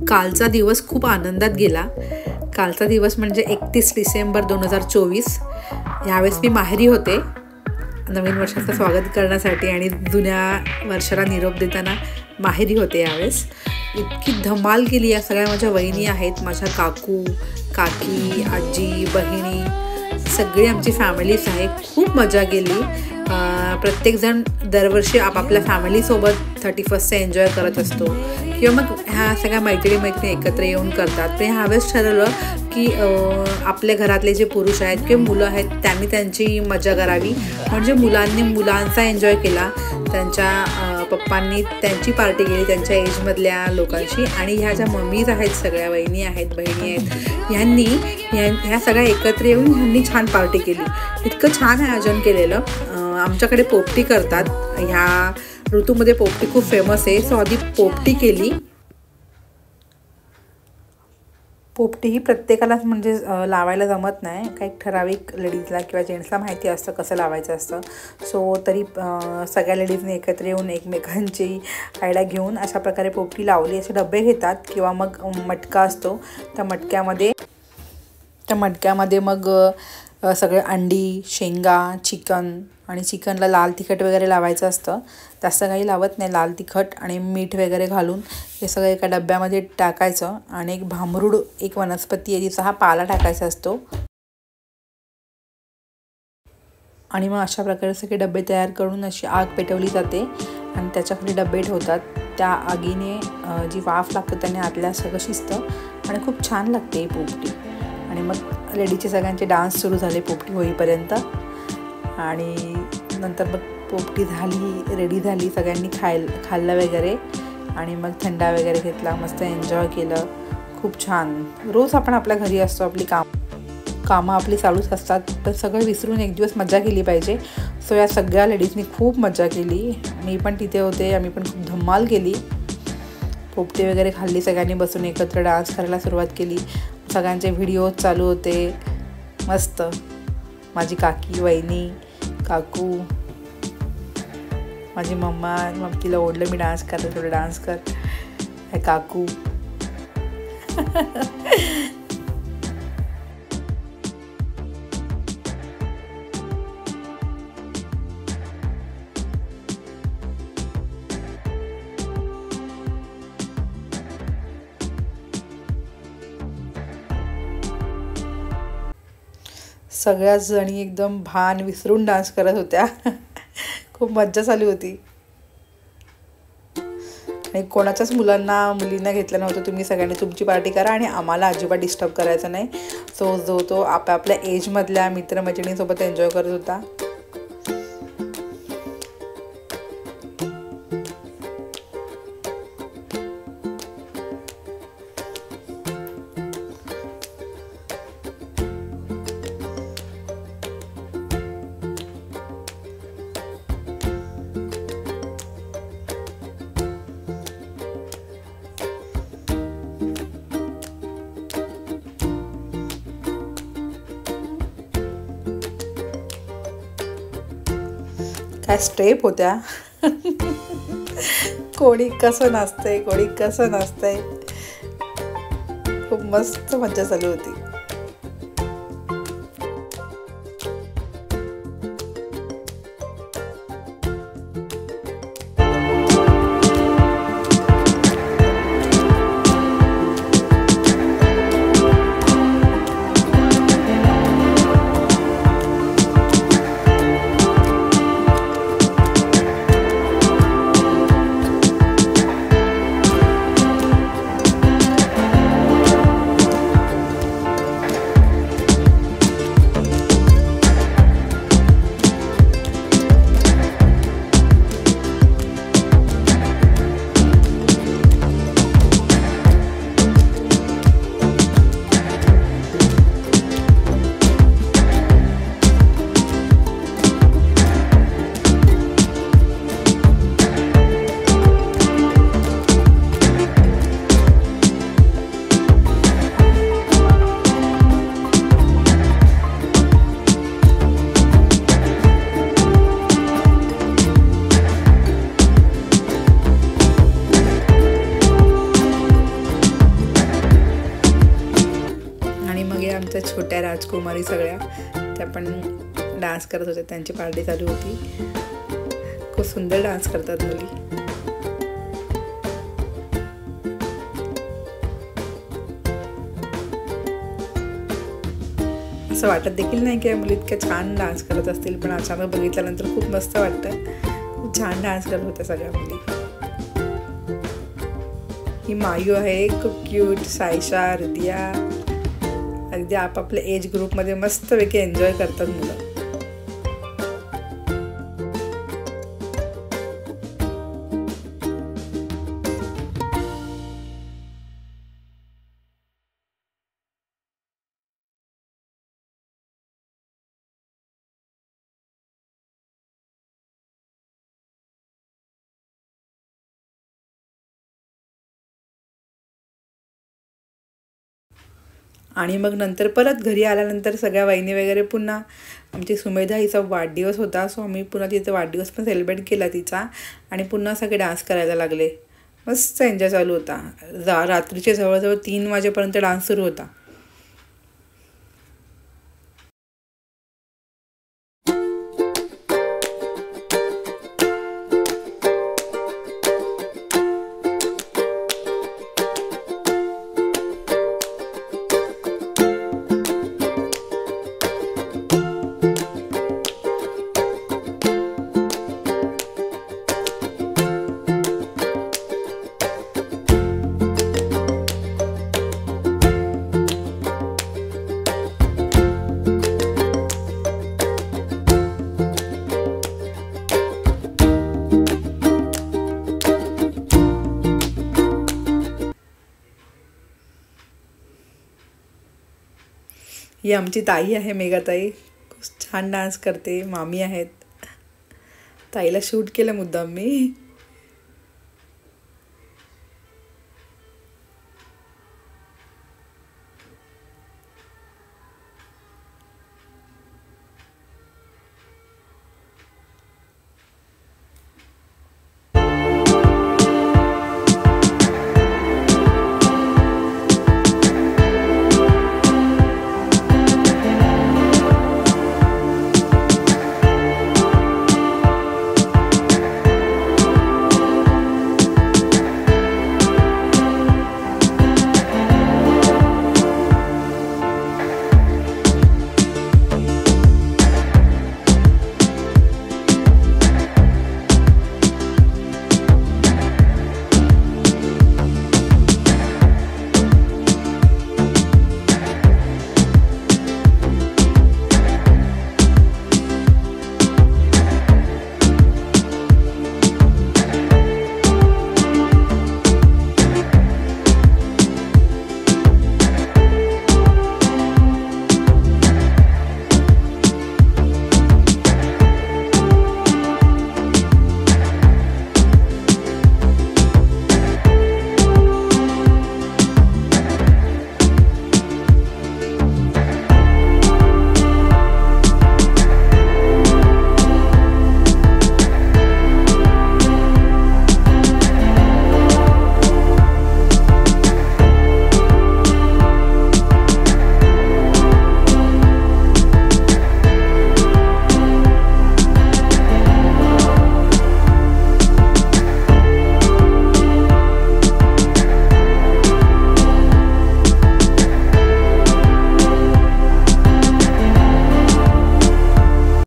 कालचा दिवस खूप आनंदात गेला. कालचा दिवस म्हणजे 31 डिसेंबर 2024. यावेळेस मी माहेरी होते नवीन वर्षाचं स्वागत करण्यासाठी आणि जुन्या वर्षाला निरोप देताना माहेरी होते. यावेळेस इतकी धमाल केली. या सगळ्या माझ्या वहिनी आहेत, माझ्या काकू काकी आजी बहिणी सगळी आमची फॅमिलीच आहे. खूप मजा केली. प्रत्येकजण दरवर्षी आपापल्या फॅमिलीसोबत 31st एन्जॉय करत असतो किंवा मग ह्या सगळ्या मैत्रिणी एकत्र येऊन करतात. तर ह्यावेळेस ठरवलं की आपल्या घरातले जे पुरुष आहेत किंवा मुलं आहेत त्यांनी त्यांची मजा करावी. म्हणजे मुलांनी मुलांचा एन्जॉय केला, त्यांच्या पप्पांनी त्यांची पार्टी केली त्यांच्या एजमधल्या लोकांशी, आणि ह्या ज्या मम्मीज आहेत सगळ्या वहिनी आहेत बहिणी आहेत ह्या सगळ्या एकत्र येऊन ह्यांनी छान पार्टी केली. इतकं छान आयोजन केलेलं. आमच्याकडे पोपटी करतात. ह्या ऋतूमध्ये पोपटी खूप फेमस आहे. सो आधी पोपटी केली. पोपटी ही प्रत्येकालाच म्हणजे लावायला जमत नाही. काही ठराविक लेडीजला किंवा जेंट्सला माहिती असतं कसं लावायचं असतं. सो तरी सगळ्या लेडीजने एकत्र येऊन एकमेकांची आयडिया घेऊन अशा प्रकारे पोपटी लावली. असे डबे घेतात किंवा मग मटका असतो. त्या मटक्यामध्ये मग सगळे अंडी शेंगा चिकन आणि चिकनला लाल तिखट वगैरे लावायचं असतं. जास्त काही लावत नाही. लाल तिखट आणि मीठ वगैरे घालून हे सगळं एका डब्यामध्ये टाकायचं आणि एक भांबरूड एक वनस्पती आहे तिचा हा पाला टाकायचा असतो. आणि मग अशा प्रकारे सगळे डबे तयार करून अशी आग पेटवली जाते आणि त्याच्याखाली डबे ठेवतात. त्या आगीने जी वाफ लागते त्याने आतल्या सगळं शिजतं आणि खूप छान लागते ही पोपटी. आणि मग लेडीजचे सगळ्यांचे डान्स सुरू झाले पोपटी होईपर्यंत. आणि नंतर मग पोपटी झाली, रेडी झाली, सगळ्यांनी खाल्लं वगैरे आणि मग थंडा वगैरे घेतला, मस्त एन्जॉय केलं. खूप छान. रोज आपण आपल्या घरी असतो, आपली कामं आपली चालूच असतात, पण सगळं विसरून एक दिवस मजा केली पाहिजे. सो या सगळ्या लेडीजनी खूप मजा केली. मी पण तिथे होते. आम्ही पण खूप धमाल केली. पोपटी वगैरे खाल्ली, सगळ्यांनी बसून एकत्र डान्स करायला सुरुवात केली. सगळ्यांचे व्हिडिओ चालू होते. मस्त. माझी काकी वहिनी काकू माझी मम्मा, मग तिला ओढलं मी डान्स करते, थोडं डान्स कर काकू. सगळ्याच जणी एकदम भान विसरून डान्स करत होत्या. खूप मज्जा चालू होती. आणि कोणाच्याच मुलींना घेतलं नव्हतं. तुम्ही सगळ्यांनी तुमची पार्टी करा आणि आम्हाला अजिबात डिस्टर्ब करायचं नाही. सो जो तो आपापल्या एजमधल्या मित्रमैत्रिणींसोबत एन्जॉय करत होता. काय स्टेप होत्या. कोणी कसं नाचतंय कोणी कसं नाचतंय. खूप मस्त मज्जा चालू होती. छोट्या राजकुमारी सगळ्या त्या पण डान्स करत होत्या, त्यांची पार्टी चालू होती. खूप सुंदर डान्स करतात मुली. असं वाटत देखील नाही की मुली इतक्या छान डान्स करत असतील, पण अचानक बघितल्यानंतर खूप मस्त वाटतं. खूप छान डान्स करत होत्या सगळ्या मुली. ही मायू आहे, खूप क्यूट. सायशा, रिदिया अगदी आपापल्या एज ग्रुपमध्ये मस्तपैकी एन्जॉय करतात मुलं. आणि मग नंतर परत घरी आल्यानंतर सगळ्या वहिनी वगैरे पुन्हा आमची सुमेधा हिचा वाढदिवस होता, सो आम्ही पुन्हा तिचा वाढदिवस पण सेलिब्रेट केला तिचा. आणि पुन्हा सगळे डान्स करायला लागले. मस्त एन्जॉय चालू होता. रात्रीचे जवळजवळ 3 वाजेपर्यंत डान्स सुरू होता. ही आमची ताई आहे, मेघाताई. खूप छान डान्स करते. मामी आहेत. ताईला शूट केलं मुद्दाम मी.